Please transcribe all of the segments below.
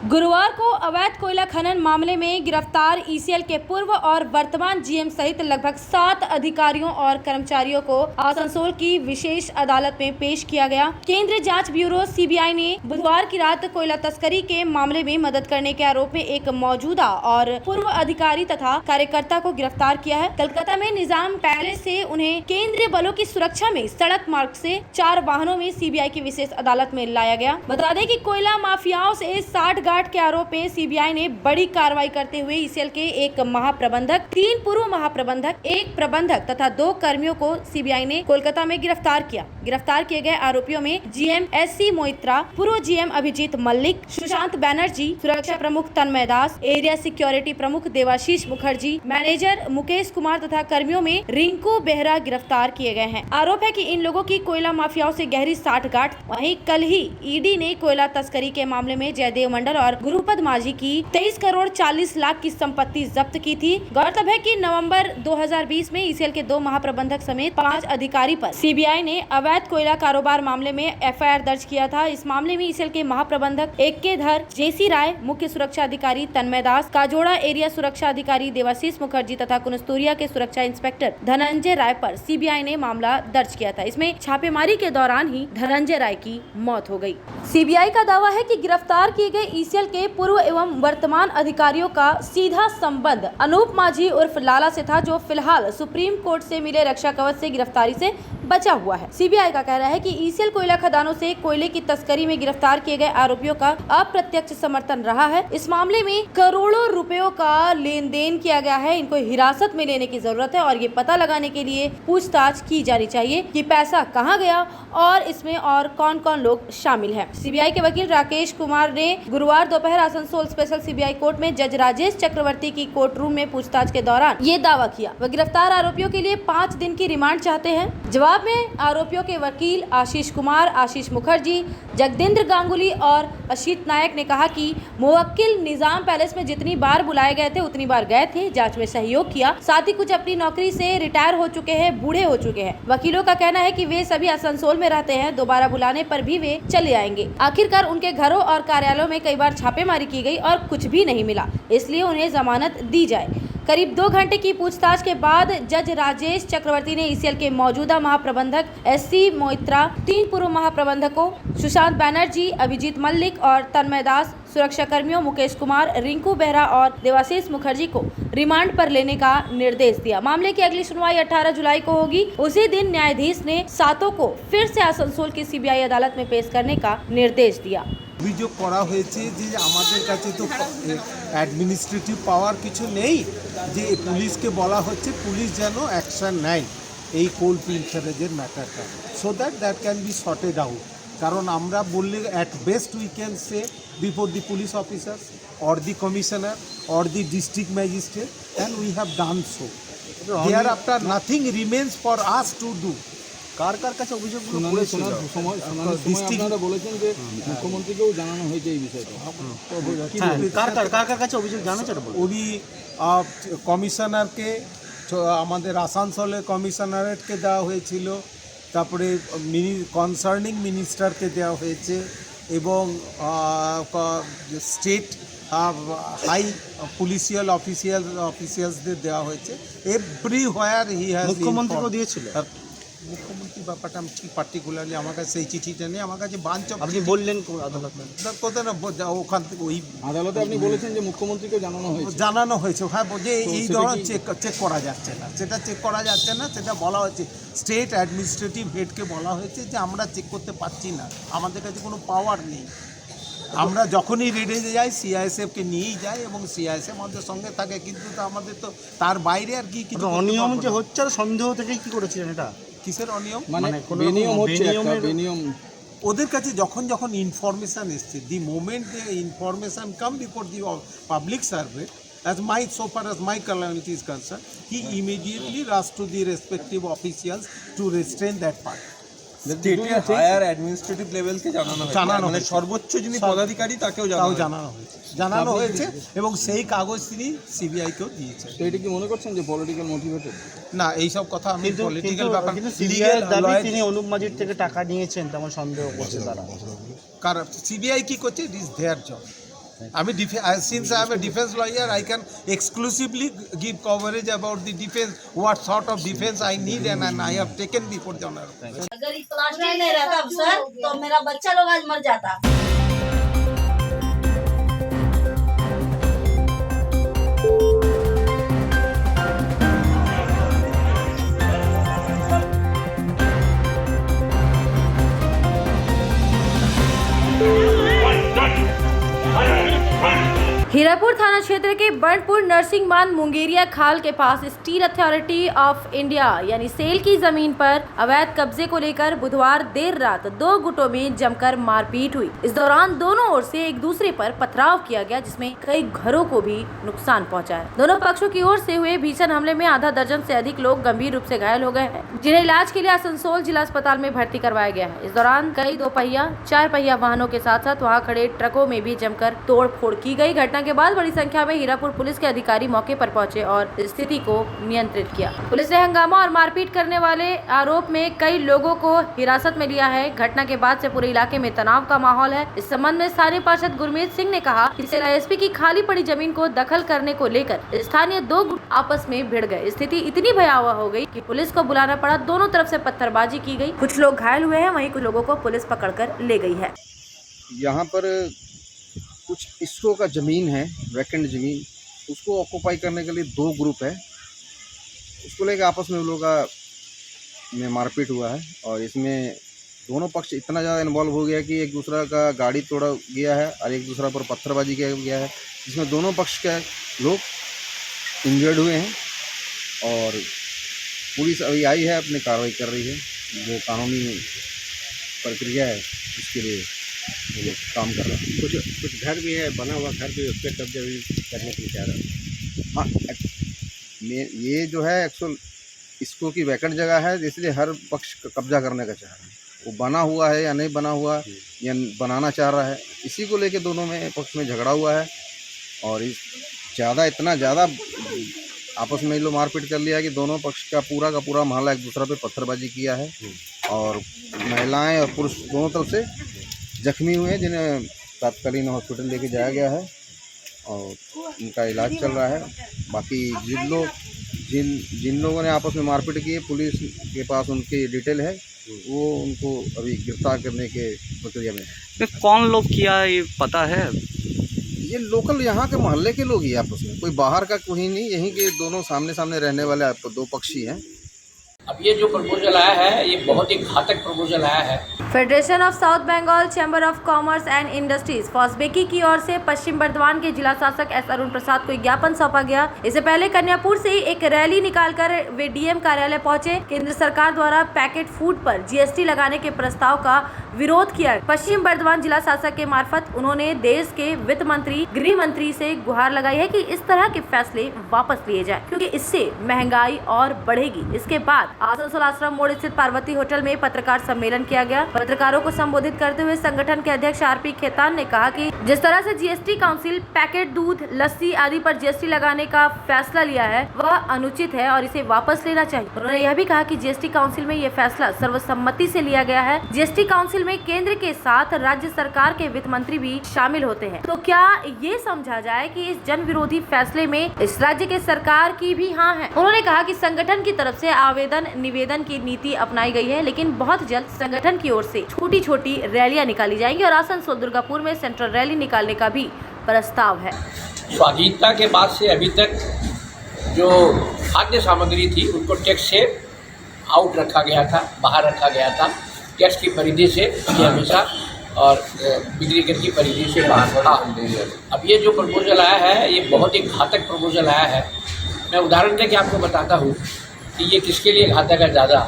गुरुवार को अवैध कोयला खनन मामले में गिरफ्तार ईसीएल के पूर्व और वर्तमान जीएम सहित लगभग 7 अधिकारियों और कर्मचारियों को आसनसोल की विशेष अदालत में पेश किया गया। केंद्रीय जांच ब्यूरो सीबीआई ने बुधवार की रात कोयला तस्करी के मामले में मदद करने के आरोप में एक मौजूदा और पूर्व अधिकारी तथा कार्यकर्ता को गिरफ्तार किया है। कलकत्ता में निजाम पैलेस से उन्हें केंद्रीय बलों की सुरक्षा में सड़क मार्ग से 4 वाहनों में सीबीआई की विशेष अदालत में लाया गया। बता दें कि कोयला माफियाओं से 60 के आरोप में सीबीआई ने बड़ी कार्रवाई करते हुए ईसीएल के एक महाप्रबंधक, 3 पूर्व महाप्रबंधक, 1 प्रबंधक तथा 2 कर्मियों को सीबीआई ने कोलकाता में गिरफ्तार किया। गिरफ्तार किए गए आरोपियों में जीएम एससी मोइत्रा, पूर्व जीएम अभिजीत मल्लिक, सुशांत बनर्जी, सुरक्षा प्रमुख तन्मय दास, एरिया सिक्योरिटी प्रमुख देवाशीष मुखर्जी, मैनेजर मुकेश कुमार तथा कर्मियों में रिंकू बेहरा गिरफ्तार किए गए हैं। आरोप है कि इन लोगों की कोयला माफियाओं से गहरी साठगांठ। वहीं कल ही ईडी ने कोयला तस्करी के मामले में जयदेव मंडल और गुरुपद माझी की 23 करोड़ 40 लाख की संपत्ति जब्त की थी। गौरतलब है कि नवंबर 2020 में ईसीएल के 2 महाप्रबंधक समेत 5 अधिकारी पर सीबीआई ने अवैध कोयला कारोबार मामले में एफआईआर दर्ज किया था। इस मामले में ईसीएल के महाप्रबंधक AK धर, जेसी राय, मुख्य सुरक्षा अधिकारी तन्मय दास, काजोड़ा एरिया सुरक्षा अधिकारी देवाशीष मुखर्जी तथा कुनस्तुरिया के सुरक्षा इंस्पेक्टर धनंजय राय पर सीबीआई ने मामला दर्ज किया था। इसमें छापेमारी के दौरान ही धनंजय राय की मौत हो गई। सीबीआई का दावा है कि गिरफ्तार किए गए ईसीएल के पूर्व एवं वर्तमान अधिकारियों का सीधा संबंध अनूप माझी उर्फ लाला से था, जो फिलहाल सुप्रीम कोर्ट से मिले रक्षा कवच से गिरफ्तारी से बचा हुआ है। सीबीआई का कहना है कि ईसीएल कोयला खदानों से कोयले की तस्करी में गिरफ्तार किए गए आरोपियों का अप्रत्यक्ष समर्थन रहा है। इस मामले में करोड़ों रुपयों का लेन देन किया गया है। इनको हिरासत में लेने की जरूरत है और ये पता लगाने के लिए पूछताछ की जानी चाहिए कि पैसा कहाँ गया और इसमें और कौन कौन लोग शामिल हैं। सीबीआई के वकील राकेश कुमार ने गुरुवार दोपहर आसनसोल स्पेशल सीबीआई कोर्ट में जज राजेश चक्रवर्ती की कोर्ट रूम में पूछताछ के दौरान ये दावा किया। वह गिरफ्तार आरोपियों के लिए 5 दिन की रिमांड चाहते हैं। जवाब में आरोपियों के वकील आशीष कुमार, आशीष मुखर्जी, जगदेंद्र गांगुली और अशीत नायक ने कहा कि मुवक्किल निजाम पैलेस में जितनी बार बुलाए गए थे उतनी बार गए थे, जांच में सहयोग किया। साथ ही कुछ अपनी नौकरी से रिटायर हो चुके हैं, बूढ़े हो चुके हैं। वकीलों का कहना है कि वे सभी आसनसोल में रहते हैं, दोबारा बुलाने पर भी वे चले आएंगे। आखिरकार उनके घरों और कार्यालयों में कई बार छापेमारी की गई और कुछ भी नहीं मिला, इसलिए उन्हें जमानत दी जाए। करीब 2 घंटे की पूछताछ के बाद जज राजेश चक्रवर्ती ने ईसीएल के मौजूदा महाप्रबंधक एससी मोइत्रा, 3 पूर्व महाप्रबंधकों सुशांत बनर्जी, अभिजीत मल्लिक और तन्मय दास, सुरक्षा कर्मियों मुकेश कुमार, रिंकू बेहरा और देवाशीष मुखर्जी को रिमांड पर लेने का निर्देश दिया। मामले की अगली सुनवाई 18 जुलाई को होगी। उसी दिन न्यायाधीश ने 7 को फिर से आसनसोल की सीबीआई अदालत में पेश करने का निर्देश दिया। অভিযোগ করা হয়েছে যে আমাদের কাছে তো অ্যাডমিনিস্ট্রেটিভ পাওয়ার কিছু নেই, যে পুলিশকে বলা হচ্ছে পুলিশ যেন অ্যাকশন নেয় এই কোল ফিল্টারেজের ম্যাটারটা, so that can be sorted out. কারণ আমরা বললে at best we can say before the police officers or the commissioner or the district magistrate, and we have done so. Thereafter nothing remains for us to do. কার কার কাছে অভিযোগগুলো করেছিল? আপনারা বলেছেন যে মুখ্যমন্ত্রীকেও জানানো হয়েছে এই বিষয়টা। কার কার কাছে অভিযোগ জানাচ্ছে? উনি কমিশনারকে, আমাদের আসানসোলের কমিশনারেটকে দেওয়া হয়েছিল, তারপরে কনসার্নিং মিনিস্টারকে দেওয়া হয়েছে এবং স্টেট হাই পুলিশিয়াল অফিসিয়ালসদের দেওয়া হয়েছে। Everywhere he has. মুখ্যমন্ত্রীকেও দিয়েছিল? মুখ্যমন্ত্রী ব্যাপারটা আমি ঠিক পার্টিকুলারলি আমার কাছে সেই চিঠিটা নেই। আমার কাছে বাঞ্চ। আপনি বললেন আদালতে কোথায় না ওখান থেকে ওই আদালতে আপনি বলেছেন যে মুখ্যমন্ত্রীকে জানানো হয়েছে। হ্যাঁ, যে এই ধরনের চেক করা যাচ্ছে না, সেটা চেক করা যাচ্ছে না, সেটা বলা হয়েছে স্টেট অ্যাডমিনিস্ট্রেটিভ হেডকে বলা হয়েছে যে আমরা চেক করতে পারছি না, আমাদের কাছে কোনো পাওয়ার নেই। আমরা যখনই রেডে যাই সিআইএসএফকে নিয়েই যাই এবং সিআইএসএফ আমাদের সঙ্গে থাকে, কিন্তু তো আমাদের তো তার বাইরে আর কি কিছু অনিয়ম যে হচ্ছে আর সন্দেহ থেকেই কি করেছিলেন এটা? কিসের অনিয়ম? মানে বেনিয়ম হচ্ছে, বেনিয়ম ওদের কাছে যখন যখন ইনফরমেশান এসছে, the moment the information come before the public survey, so far as my calamity is concerned, he immediately rushed to the respective officials to restrain that part. স্টেটের হায়ার অ্যাডমিনিস্ট্রেটিভ লেভেলকে জানানো মানে হয়েছে। সর্বোচ্চ যিনি পদাধিকারী তাকেও তাও জানানো জানানো হয়েছে এবং সেই কাগজ তিনি সিবিআইকেও দিয়েছে। তো এটা কি মনে করছেন যে পলিটিক্যাল মোটিভেটেড? না, এইসব কথা আমি পলিটিক্যাল ব্যাপার সিবিআইয়ের দাবি তিনি অনুপ মাজির থেকে টাকা নিয়েছেন তেমন সন্দেহ করছে তারা। কারণ সিবিআই কি করছে, ইট ইজ দেয়ার জব। আমি since I am a defence lawyer, I can exclusively give coverage about the defence, what sort of defence I need and I have taken before the honour. अगर ये plastic नहीं रहता sir तो मेरा बच्चा लोग आज मर जाता। हीरापुर थाना क्षेत्र के बर्नपुर नरसिंहमान मुंगेरिया खाल के पास स्टील अथॉरिटी ऑफ इंडिया यानी सेल की जमीन पर अवैध कब्जे को लेकर बुधवार देर रात दो गुटों में जमकर मारपीट हुई। इस दौरान दोनों ओर से एक दूसरे पर पथराव किया गया, जिसमें कई घरों को भी नुकसान पहुंचा है। दोनों पक्षों की ओर से हुए भीषण हमले में आधा दर्जन से अधिक लोग गंभीर रूप से घायल हो गए हैं, जिन्हें इलाज के लिए आसनसोल जिला अस्पताल में भर्ती करवाया गया है। इस दौरान कई 2 पहिया 4 पहिया वाहनों के साथ साथ वहां खड़े ट्रकों में भी जमकर तोड़ फोड़ की गई। घटना के बाद बड़ी संख्या में हीरापुर पुलिस के अधिकारी मौके पर पहुंचे और स्थिति को नियंत्रित किया। पुलिस ने हंगामा और मारपीट करने वाले आरोप में कई लोगों को हिरासत में लिया है। घटना के बाद से पूरे इलाके में तनाव का माहौल है। इस संबंध में स्थानीय पार्षद गुरमीत सिंह ने कहा कि एसपी की खाली पड़ी जमीन को दखल करने को लेकर स्थानीय 2 गुट आपस में भिड़ गए। स्थिति इतनी भयावह हो गई कि पुलिस को बुलाना पड़ा। दोनों तरफ से पत्थरबाजी की गई, कुछ लोग घायल हुए हैं, वहीं कुछ लोगों को पुलिस पकड़कर ले गई है। यहाँ पर कुछ इसरो का ज़मीन है, वैकेंट ज़मीन, उसको ऑक्यूपाई करने के लिए 2 ग्रुप है। उसको लेकर आपस में उन लोगों का में मारपीट हुआ है और इसमें दोनों पक्ष इतना ज़्यादा इन्वॉल्व हो गया कि एक दूसरा का गाड़ी तोड़ा गया है और एक दूसरा पर पत्थरबाजी किया गया है, जिसमें दोनों पक्ष के लोग इंजर्ड हुए हैं और पुलिस अभी आई है, अपनी कार्रवाई कर रही है। जो कानूनी प्रक्रिया है उसके लिए वो लोग काम कर रहे हैं। कुछ घर भी है, बना हुआ घर भी, उस पर कब्जा भी करने के विचार है। हाँ, ये जो है एक्चुअल इसको की वैकेंट जगह है, इसलिए हर पक्ष कब्जा करने का चाह रहा है। वो बना हुआ है या नहीं बना हुआ या बनाना चाह रहा है, इसी को लेके दोनों में पक्ष में झगड़ा हुआ है और इतना ज़्यादा आपस में लोग मारपीट कर लिया है कि दोनों पक्ष का पूरा मोहल्ला एक दूसरे पे पत्थरबाजी किया है और महिलाएं और पुरुष दोनों तरफ से जख्मी हुए हैं, जिन्हें तात्कालीन हॉस्पिटल लेके जाया गया है और उनका इलाज चल रहा है। बाकी जिन लोगों ने आपस में मारपीट की है, पुलिस के पास उनकी डिटेल है, वो उनको अभी गिरफ्तार करने के प्रक्रिया में है। कौन लोग किया ये पता है? ये लोकल यहाँ के मोहल्ले के लोग ही आपस में, कोई बाहर का कोई नहीं, यहीं के दोनों सामने सामने रहने वाले 2 पक्षी हैं। अब ये जो प्रपोजल आया है ये बहुत ही घातक प्रपोजल आया है। Federation of south Bengal chamber of commerce and industries फॉस्बेकी की ओर से पश्चिम बर्धमान के जिला शासक एस अरुण प्रसाद को ज्ञापन सौंपा गया। इससे पहले कन्यापुर से एक रैली निकालकर वे डीएम कार्यालय पहुंचे। केंद्र सरकार द्वारा पैकेट फूड पर जीएसटी लगाने के प्रस्ताव का विरोध किया। पश्चिम बर्धमान जिला शासक के मार्फत उन्होंने देश के वित्त मंत्री, गृह मंत्री से गुहार लगाई है कि इस तरह के फैसले वापस लिए जाए, क्योंकि इससे महंगाई और बढ़ेगी। इसके बाद आसनसोल आश्रम मोड़ स्थित पार्वती होटल में पत्रकार सम्मेलन किया गया। पत्रकारों को संबोधित करते हुए संगठन के अध्यक्ष आरपी खेतान ने कहा कि जिस तरह से जीएसटी काउंसिल पैकेट दूध, लस्सी आदि पर जीएसटी लगाने का फैसला लिया है वह अनुचित है और इसे वापस लेना चाहिए। उन्होंने यह भी कहा कि जीएसटी काउंसिल में यह फैसला सर्वसम्मति से लिया गया है। जीएसटी काउंसिल में केंद्र के साथ राज्य सरकार के वित्त मंत्री भी शामिल होते हैं। तो क्या ये समझा जाए कि इस जन विरोधी फैसले में इस राज्य के सरकार की भी हाँ है। उन्होंने कहा कि संगठन की तरफ से आवेदन निवेदन की नीति अपनाई गई है, लेकिन बहुत जल्द संगठन की ओर से छोटी छोटी रैलियां निकाली जाएंगी और आसनसोल दुर्गापुर में सेंट्रल रैली निकालने का भी प्रस्ताव है। स्वाधीनता के बाद से अभी तक जो खाद्य सामग्री थी उनको टैक्स से आउट रखा गया था, बाहर रखा गया था। टैक्स की परिधि से ये हमेशा और बिक्री कर की परिधि से बाहर था। अब ये जो प्रपोजल आया है ये बहुत ही घातक प्रपोजल आया है। मैं उदाहरण देके आपको बताता हूँ कि ये किसके लिए घातक है। ज़्यादा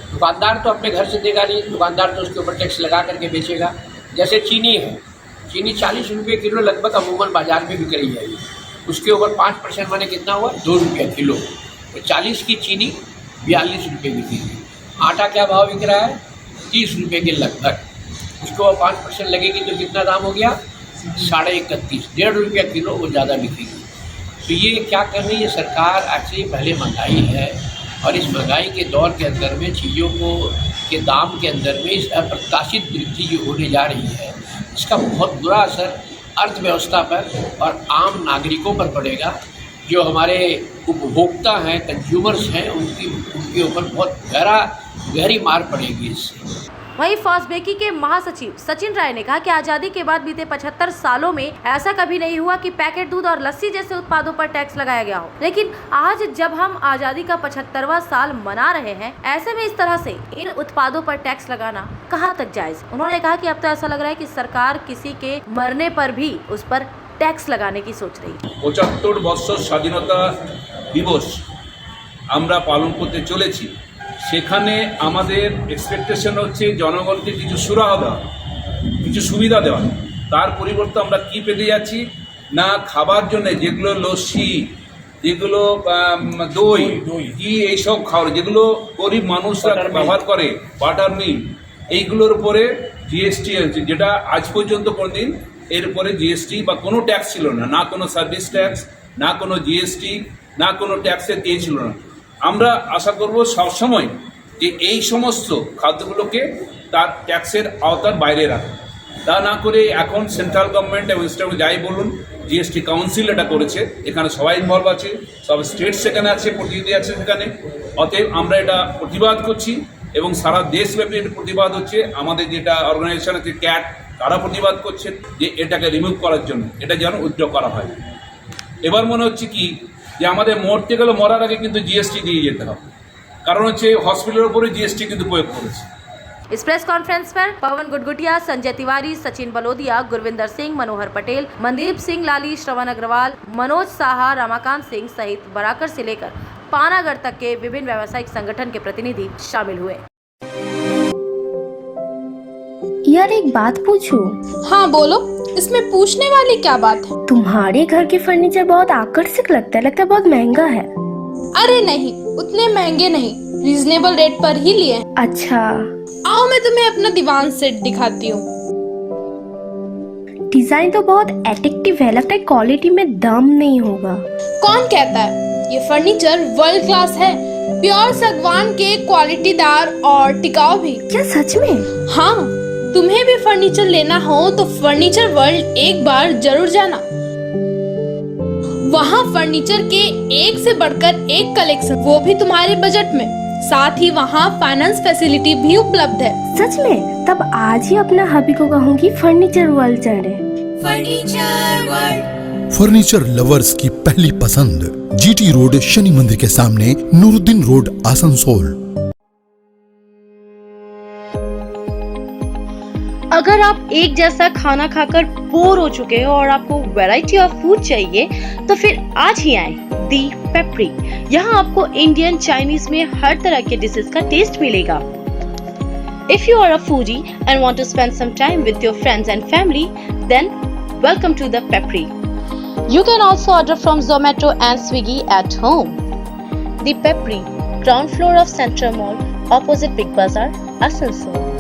दुकानदार तो अपने घर से देगा नहीं, दुकानदार तो उसके ऊपर टैक्स लगा करके बेचेगा। जैसे चीनी है, चीनी 40 रुपये किलो लगभग अमूमन बाजार में बिक रही है। उसके ऊपर 5% माने कितना हुआ, 2 रुपये किलो। तो 40 की चीनी 42 रुपये बिकेगी। आटा क्या भाव बिक रहा है, 30 रुपये के लगभग, उसको 5% लगेगी तो कितना दाम हो गया, 31.5, 1.5 रुपया किलो वो ज़्यादा बिकेगी। तो ये क्या कर रही है सरकार, ऐसे ही पहले महंगाई है और इस महंगाई के दौर के अंदर में चीज़ों को के दाम के अंदर में इस अप्रत्याशित वृद्धि जो होने जा रही है, इसका बहुत बुरा असर अर्थव्यवस्था पर और आम नागरिकों पर पड़ेगा। जो हमारे उपभोक्ता हैं, कंज्यूमर्स हैं, उनके ऊपर बहुत गहरी मार पड़ेगी इससे। वहीं फॉस्बेकी के महासचिव सचिन राय ने कहा कि आजादी के बाद बीते 75 सालों में ऐसा कभी नहीं हुआ कि पैकेट दूध और लस्सी जैसे उत्पादों पर टैक्स लगाया गया हो, लेकिन आज जब हम आजादी का 75वां साल मना रहे हैं, ऐसे में इस तरह से इन उत्पादों पर टैक्स लगाना कहाँ तक जायज। उन्होंने कहा कि अब तो ऐसा लग रहा है कि सरकार किसी के मरने पर भी उस पर टैक्स लगाने की सोच रही है। 75 বছর স্বাধীনতা দিবস আমরা পালন করতে চলেছি, সেখানে আমাদের এক্সপেকটেশন হচ্ছে জনগণকে কিছু সুরাহা দেওয়া, কিছু সুবিধা দেওয়া। তার পরিবর্তে আমরা কি পেতে যাচ্ছি না, খাবার জন্য যেগুলো লস্যি, যেগুলো দই ঘি, এইসব খাবার যেগুলো গরিব মানুষরা ব্যবহার করে, বাটার মিল্ক, এইগুলোর উপরে জিএসটি হচ্ছে, যেটা আজ পর্যন্ত কোনোদিন এর উপরে জিএসটি বা কোনো ট্যাক্স ছিল না, না কোনো সার্ভিস ট্যাক্স, না কোনো জিএসটি, না কোনো ট্যাক্সের দিয়ে ছিল না। আমরা আশা করব সবসময় যে এই সমস্ত খাদ্যগুলোকে তার ট্যাক্সের আওতার বাইরে রাখা, তা না করে এখন সেন্ট্রাল গভর্নমেন্ট এবং স্টেট যাই বলুন, জিএসটি কাউন্সিল এটা করেছে, এখানে সবাই ইনভলভ আছে, সব স্টেট সেখানে আছে, প্রতিনিধি আছে সেখানে। অতএব আমরা এটা প্রতিবাদ করছি এবং সারা দেশব্যাপী এটা প্রতিবাদ হচ্ছে। আমাদের যেটা অর্গানাইজেশন আছে ক্যাট, তারা প্রতিবাদ করছেন যে এটাকে রিমুভ করার জন্য, এটা যেন উইথড্র করা হয়। এবার মনে হচ্ছে কি যে আমাদের মরতে গেলে মরার আগে কিন্তু জিএসটি দিয়ে যেতে হবে, কারণ হচ্ছে হসপিটালের উপরে জিএসটি কিন্তু প্রয়োগ করেছে। इस प्रेस कॉन्फ्रेंस पर पवन गुटगुटिया, संजय तिवारी, सचिन बलोदिया, गुरविंदर सिंह, मनोहर पटेल, मनदीप सिंह लाली, श्रवण अग्रवाल, मनोज साहा, रमाकांत सिंह सहित बराकर से लेकर पानागढ़ तक के विभिन्न व्यावसायिक संगठन के प्रतिनिधि शामिल हुए। यार एक बात पूछूं? हाँ बोलो, इसमें पूछने वाली क्या बात है? तुम्हारे घर के फर्नीचर बहुत आकर्षक लगता है बहुत महंगा है। अरे नहीं, उतने महंगे नहीं, रीजनेबल रेट पर ही लिए। अच्छा, आओ मैं तुम्हें अपना दीवान सेट दिखाती हूँ। डिजाइन तो बहुत एट्रैक्टिव है, लगता है क्वालिटी में दम नहीं होगा। कौन कहता है? ये फर्नीचर वर्ल्ड क्लास है, प्योर सागवान के, क्वालिटीदार और टिकाऊ भी। क्या सच में? हाँ, तुम्हें भी फर्नीचर लेना हो तो फर्नीचर वर्ल्ड एक बार जरूर जाना। वहाँ फर्नीचर के एक से बढ़कर एक कलेक्शन, वो भी तुम्हारे बजट में। साथ ही वहाँ फाइनेंस फैसिलिटी भी उपलब्ध है। सच में? तब आज ही अपना हबी को कहूँगी फर्नीचर वर्ल्ड चढ़े। फर्नीचर लवर्स की पहली पसंद, जीटी रोड, शनि मंदिर के सामने, नूरुद्दीन रोड, आसनसोल। अगर आप एक जैसा खाना खाकर बोर हो चुके हो और आपको वैरायटी ऑफ फूड चाहिए तो फिर आज ही आएं दी पेप्री। यहाँ आपको इंडियन, चाइनीज में हर तरह के डिशेस का टेस्ट मिलेगा। If you are a foodie and want to spend some time with your friends and family, then welcome to the Pepri. You can also order from Zomato and Swiggy at home. The Pepri, ground floor of Central Mall, opposite Big Bazaar, Asansol.